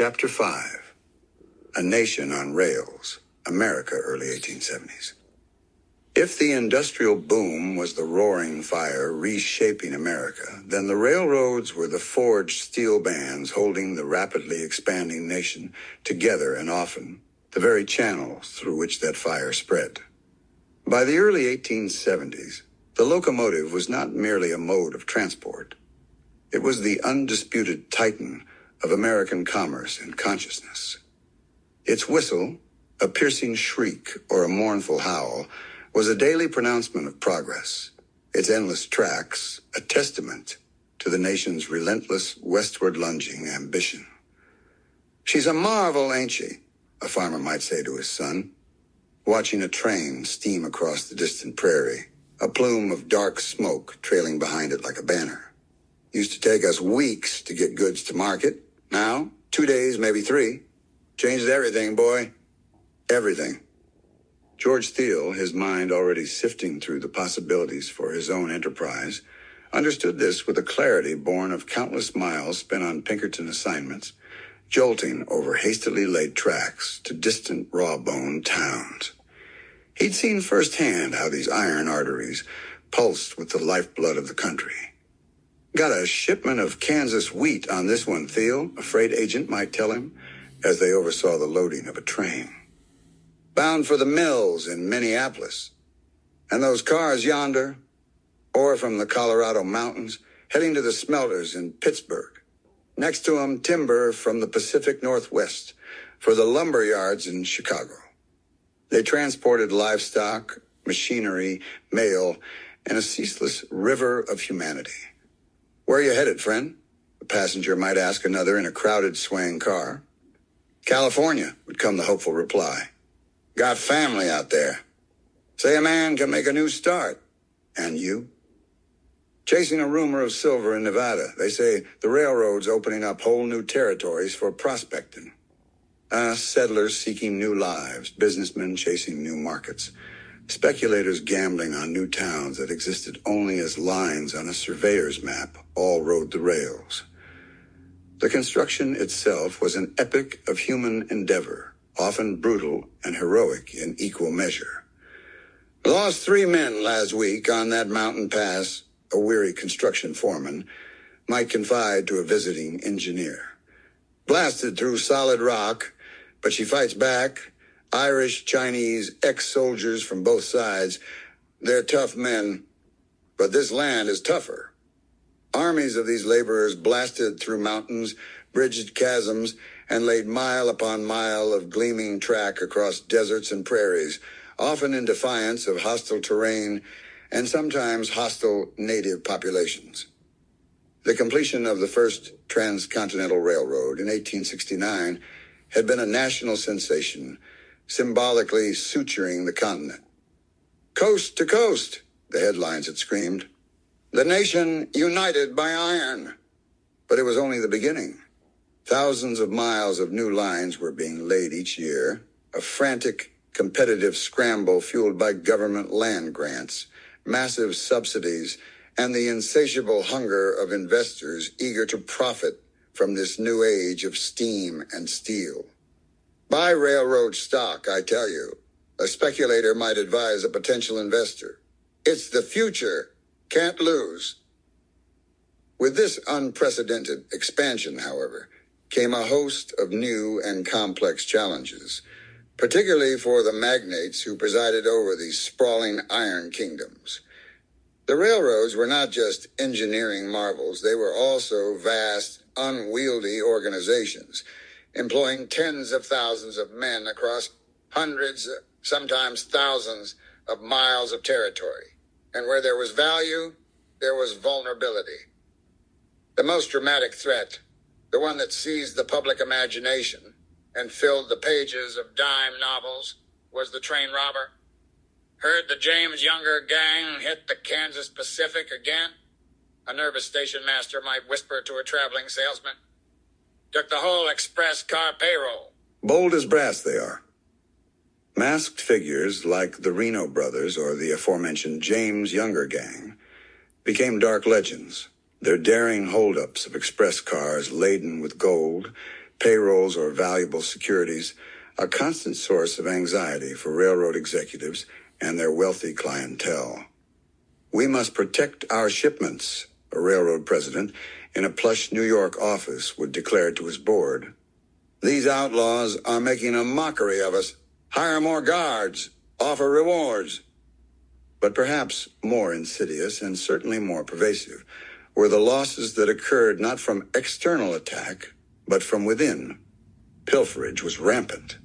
Chapter 5. A Nation on Rails, America, early 1870s. If the industrial boom was the roaring fire reshaping America, then the railroads were the forged steel bands holding the rapidly expanding nation together and often the very channels through which that fire spread. By the early 1870s, the locomotive was not merely a mode of transport. It was the undisputed titan of American commerce and consciousness. Its whistle, a piercing shriek or a mournful howl, was a daily pronouncement of progress, its endless tracks a testament to the nation's relentless westward lunging ambition. "She's a marvel, ain't she?" a farmer might say to his son, watching a train steam across the distant prairie, a plume of dark smoke trailing behind it like a banner. Used to take us weeks to get goods to market. Now, 2 days, maybe 3. Changes everything, boy. Everything. George Thiel, his mind already sifting through the possibilities for his own enterprise, understood this with a clarity born of countless miles spent on Pinkerton assignments, jolting over hastily laid tracks to distant raw-boned towns. He'd seen firsthand how these iron arteries pulsed with the lifeblood of the country. "Got a shipment of Kansas wheat on this one, Thiel," a freight agent might tell him as they oversaw the loading of a train. "Bound for the mills in Minneapolis. And those cars yonder, ore from the Colorado mountains, heading to the smelters in Pittsburgh. Next to 'em, timber from the Pacific Northwest for the lumber yards in Chicago." They transported livestock, machinery, mail, and a ceaseless river of humanity. "Where are you headed, friend?" a passenger might ask another in a crowded, swaying car. "California," would come the hopeful reply. "Got family out there. Say a man can make a new start. And you?" "Chasing a rumor of silver in Nevada. They say the railroad's opening up whole new territories for prospecting." Settlers seeking new lives, businessmen chasing new markets, speculators gambling on new towns that existed only as lines on a surveyor's map all rode the rails. The construction itself was an epic of human endeavor, often brutal and heroic in equal measure. "Lost 3 men last week on that mountain pass," a weary construction foreman might confide to a visiting engineer. "Blasted through solid rock, but she fights back. Irish, Chinese, ex-soldiers from both sides. They're tough men, but this land is tougher." Armies of these laborers blasted through mountains, bridged chasms, and laid mile upon mile of gleaming track across deserts and prairies, often in defiance of hostile terrain and sometimes hostile native populations. The completion of the first transcontinental railroad in 1869 had been a national sensation, symbolically suturing the continent. "Coast to coast," the headlines had screamed. "The nation united by iron." But it was only the beginning. Thousands of miles of new lines were being laid each year, a frantic, competitive scramble fueled by government land grants, massive subsidies, and the insatiable hunger of investors eager to profit from this new age of steam and steel. "Buy railroad stock, I tell you," a speculator might advise a potential investor. "It's the future. Can't lose." With this unprecedented expansion, however, came a host of new and complex challenges, particularly for the magnates who presided over these sprawling iron kingdoms. The railroads were not just engineering marvels, they were also vast, unwieldy organizations, employing tens of thousands of men across hundreds, sometimes thousands, of miles of territory. And where there was value, there was vulnerability. The most dramatic threat, the one that seized the public imagination and filled the pages of dime novels, was the train robber. "Heard the James Younger gang hit the Kansas Pacific again?" a nervous station master might whisper to a traveling salesman. "Took the whole express car payroll." Bold as brass they are. Masked figures like the Reno brothers or the aforementioned James Younger gang became dark legends, their daring holdups of express cars laden with gold payrolls, or valuable securities, a constant source of anxiety for railroad executives and their wealthy clientele. "We must protect our shipments," a railroad president in a plush New York office would declare to his board. "These outlaws are making a mockery of us. Hire more guards, offer rewards." But perhaps more insidious and certainly more pervasive were the losses that occurred not from external attack, but from within. Pilferage was rampant.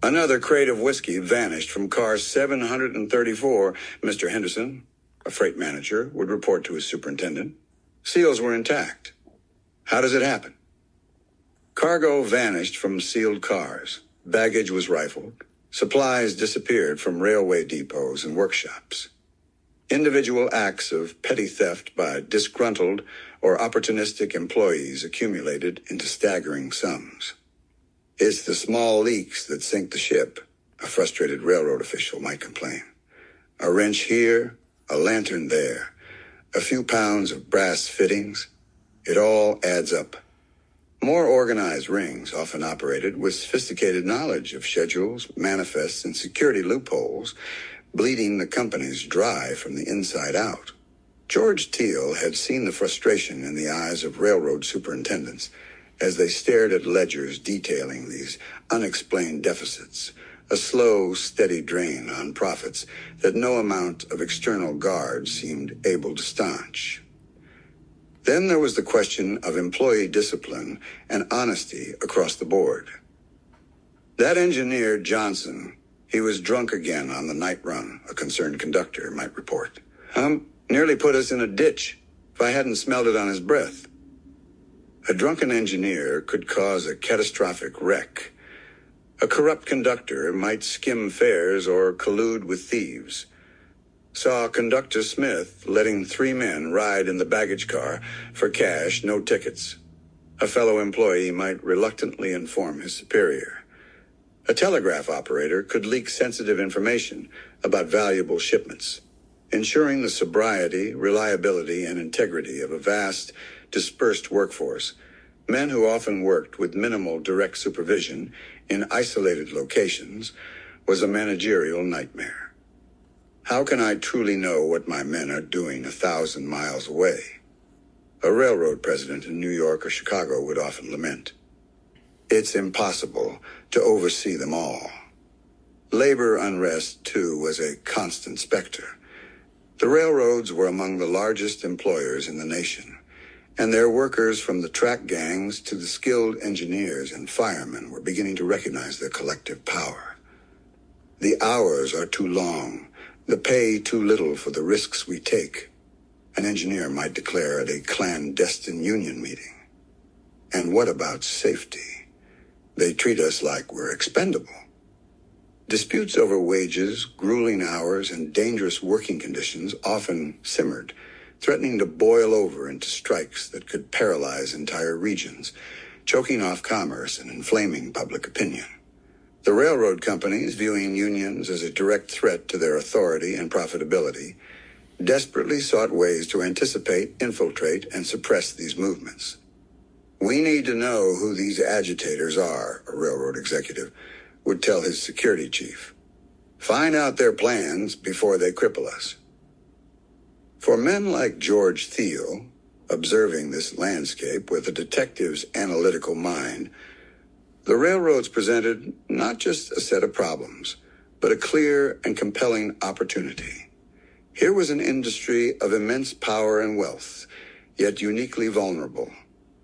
Another crate of whiskey vanished from car 734. Mr. Henderson, a freight manager, would report to his superintendent. Seals were intact. How does it happen? Cargo vanished from sealed cars. Baggage was rifled. Supplies disappeared from railway depots and workshops. Individual acts of petty theft by disgruntled or opportunistic employees accumulated into staggering sums. "It's the small leaks that sink the ship," a frustrated railroad official might complain. "A wrench here, a lantern there, a few pounds of brass fittings. It all adds up." More organized rings often operated with sophisticated knowledge of schedules, manifests, and security loopholes, bleeding the companies dry from the inside out. George Thiel had seen the frustration in the eyes of railroad superintendents as they stared at ledgers detailing these unexplained deficits, a slow, steady drain on profits that no amount of external guards seemed able to staunch. Then there was the question of employee discipline and honesty across the board. "That engineer, Johnson, he was drunk again on the night run," a concerned conductor might report. Nearly put us in a ditch if I hadn't smelled it on his breath." A drunken engineer could cause a catastrophic wreck. A corrupt conductor might skim fares or collude with thieves. Saw Conductor Smith letting 3 men ride in the baggage car for cash, no tickets. A fellow employee might reluctantly inform his superior. A telegraph operator could leak sensitive information about valuable shipments. Ensuring the sobriety, reliability, and integrity of a vast, dispersed workforce, men who often worked with minimal direct supervision in isolated locations, was a managerial nightmare. "How can I truly know what my men are doing 1,000 miles away?" a railroad president in New York or Chicago would often lament. It's impossible to oversee them all. Labor unrest, too, was a constant specter. The railroads were among the largest employers in the nation, and their workers from the track gangs to the skilled engineers and firemen were beginning to recognize their collective power. "The hours are too long, the pay too little for the risks we take," an engineer might declare at a clandestine union meeting. "And what about safety? They treat us like we're expendable." Disputes over wages, grueling hours, and dangerous working conditions often simmered, threatening to boil over into strikes that could paralyze entire regions, choking off commerce and inflaming public opinion. The railroad companies, viewing unions as a direct threat to their authority and profitability, desperately sought ways to anticipate, infiltrate, and suppress these movements. "We need to know who these agitators are," a railroad executive would tell his security chief. "Find out their plans before they cripple us." For men like George Thiel, observing this landscape with a detective's analytical mind, the railroads presented not just a set of problems, but a clear and compelling opportunity. Here was an industry of immense power and wealth, yet uniquely vulnerable.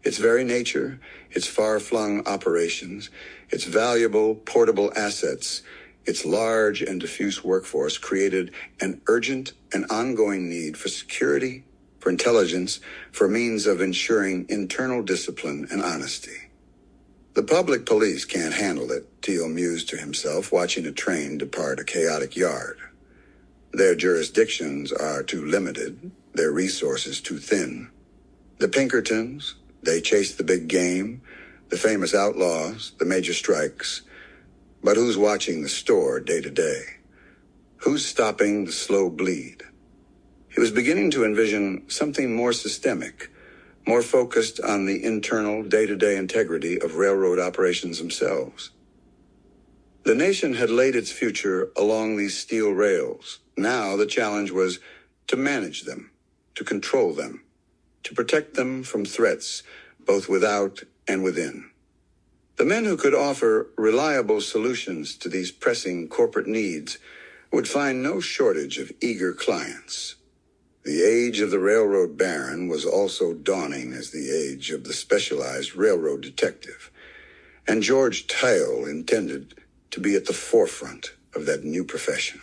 Its very nature, its far-flung operations, its valuable portable assets, its large and diffuse workforce created an urgent and ongoing need for security, for intelligence, for means of ensuring internal discipline and honesty. "The public police can't handle it," Thiel mused to himself, watching a train depart a chaotic yard. "Their jurisdictions are too limited, their resources too thin. The Pinkertons, they chase the big game, the famous outlaws, the major strikes. But who's watching the store day to day? Who's stopping the slow bleed?" He was beginning to envision something more systemic, more focused on the internal day-to-day integrity of railroad operations themselves. The nation had laid its future along these steel rails. Now the challenge was to manage them, to control them, to protect them from threats, both without and within. The men who could offer reliable solutions to these pressing corporate needs would find no shortage of eager clients. The age of the railroad baron was also dawning as the age of the specialized railroad detective, and George Thiel intended to be at the forefront of that new profession.